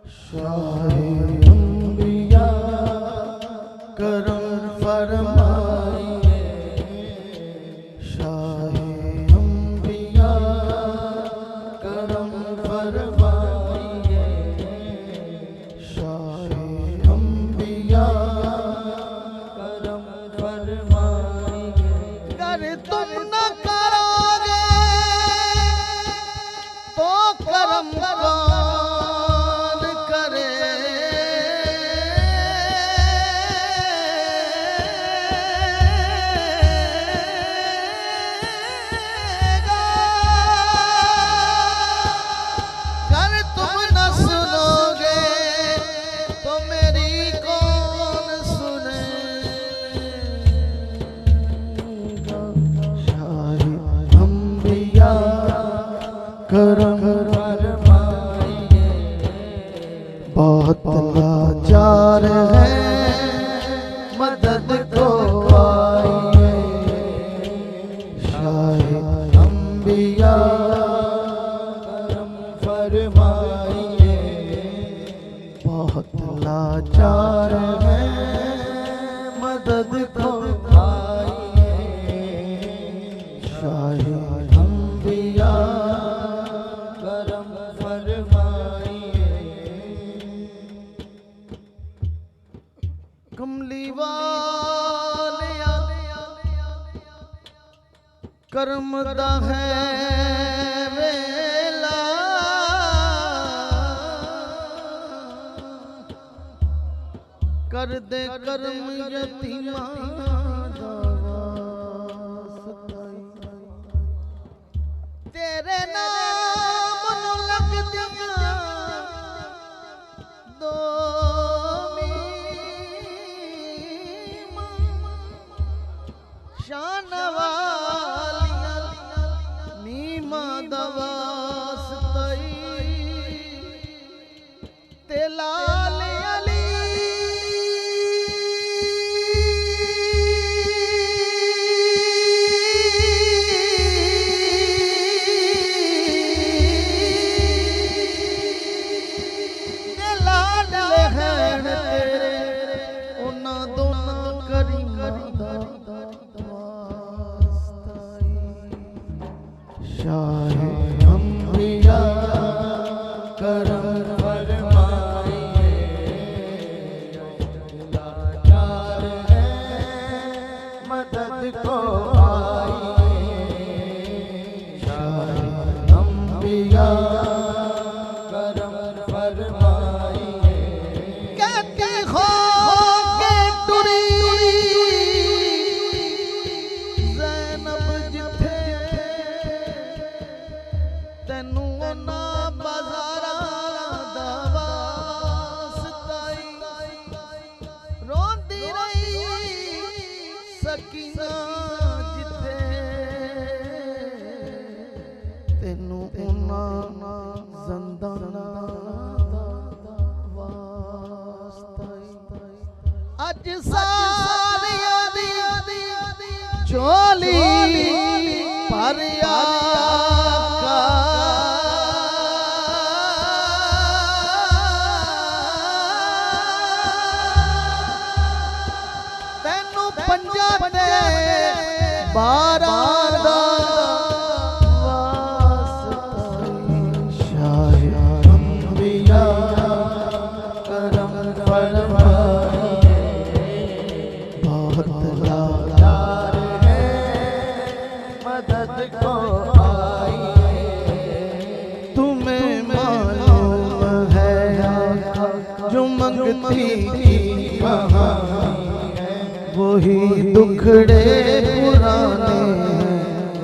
शाहे अंबिया करम फरमाइए, शाहे अंबिया करम फरमाइए, शाहे अंबिया करम फरमाइए। कर तुम न करोगे तो करम कौन करे, कर तुम न सुनोगे तो मेरी कौन सुनेगा। शाहे अंबिया करम फरमाइए, बहुत लाचार है मदद को आइए, शाहे अंबिया करम फरमाइए, बहुत लाचार है मदद को आइए, शाहे अंबिया करम फरमाइए। कमली वाले करम दा है वेला, कर दे करम यतीमा दा वास्ताई, तेरे नाम नू लग दिया दो शान वालियां नीमा दा वास्ताई, ते लाल अली शाहे अंबिया करम फरमाइए, लाचार है मदद को आइए, शाहे अंबिया करम फरमाइए। कहती हो के टुरी ज़ैनब जिथे तेनू ना बाजारा दा वास्ताई, रोंदी रही सकीना जिथे तेनू ना ज़ंदाना दा वास्ताई। अज सारियां दी झोली भर आका, तेनू पंजा ते बारां दा वास्ताई, शाहे अंबिया करम फरमाइए, बहुत लाचार है मदद को आइए, तुम्हें मालूम है आका जो मंगती कहानी है, वही दुखड़े पुराने,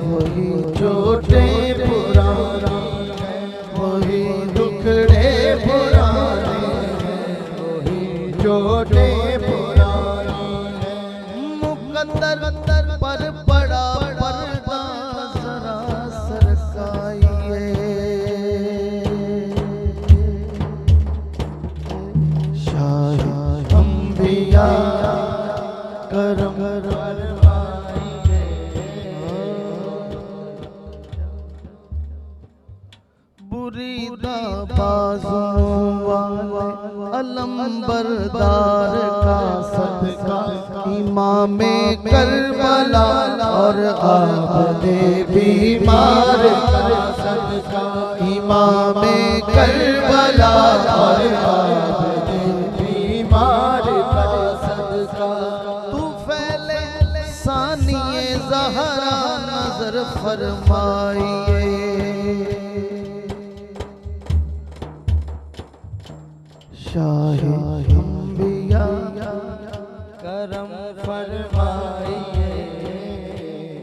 वही चोटे पुरानी है, वही दुखड़े पुराने, वही चोटे पुरानी है। मुकद्दर पर पड़ा पर्दा जरा सरकाइए, शाहे अंबिया करम फरमाइए, बुरी बाजुओं वाले अलंबरदार का सदका, इमामे करबला और आबदे बीमार का सदका, इमामे करबला और आबदे बीमार का सदका। तू फैले सानिए ज़हरा नजर फरमाइए, शाहे अंबिया करम फरमाइए।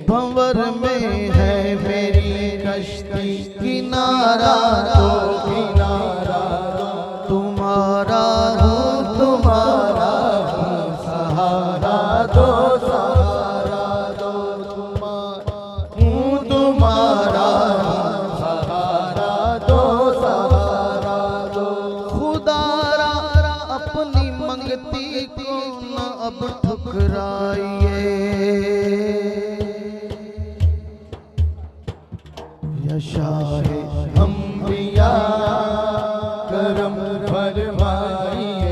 भंवर में है मेरी कश्ती, किनारा तो किनारा तुम्हारा हूँ, तुम्हारा हूँ सहारा दो, सहारा दो तुम्हारा हूँ, तुम्हारा सहारा दो, सहारा दो। खुदारा अपनी मंगती को न अब ठुकराइए, या शाहे अंबिया करम फरमाइए।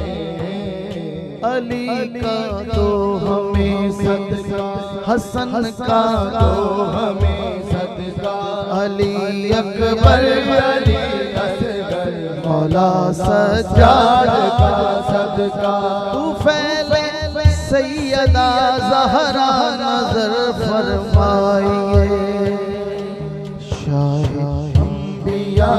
अली का तो हमें सदका, हसन का तो हमें सदका, अली अकबर अली असगर मौला सज्जाद का सदका। तू फैले सैयदा ज़हरा नजर फरमाइए, शाहे अंबिया